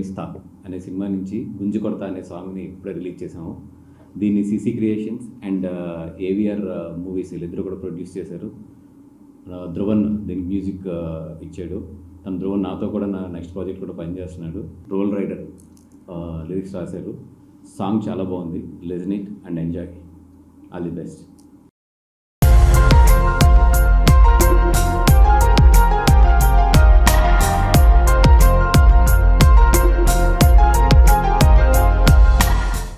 ప్రేమిస్తా అనే సినిమా నుంచి గుంజు కొడతా అనే సాంగ్ని ఇప్పుడే రిలీజ్ చేసాము. దీన్ని CC creations and AVR movies వీళ్ళిద్దరూ కూడా ప్రొడ్యూస్ చేశారు. ధ్రువన్ దీనికి మ్యూజిక్ ఇచ్చాడు. తను ధ్రువన్ నాతో కూడా నా నెక్స్ట్ ప్రాజెక్ట్ కూడా పనిచేస్తున్నాడు. రోల్ రైడర్ లిరిక్స్ రాశారు. సాంగ్ చాలా బాగుంది. Listen it and enjoy. All the best.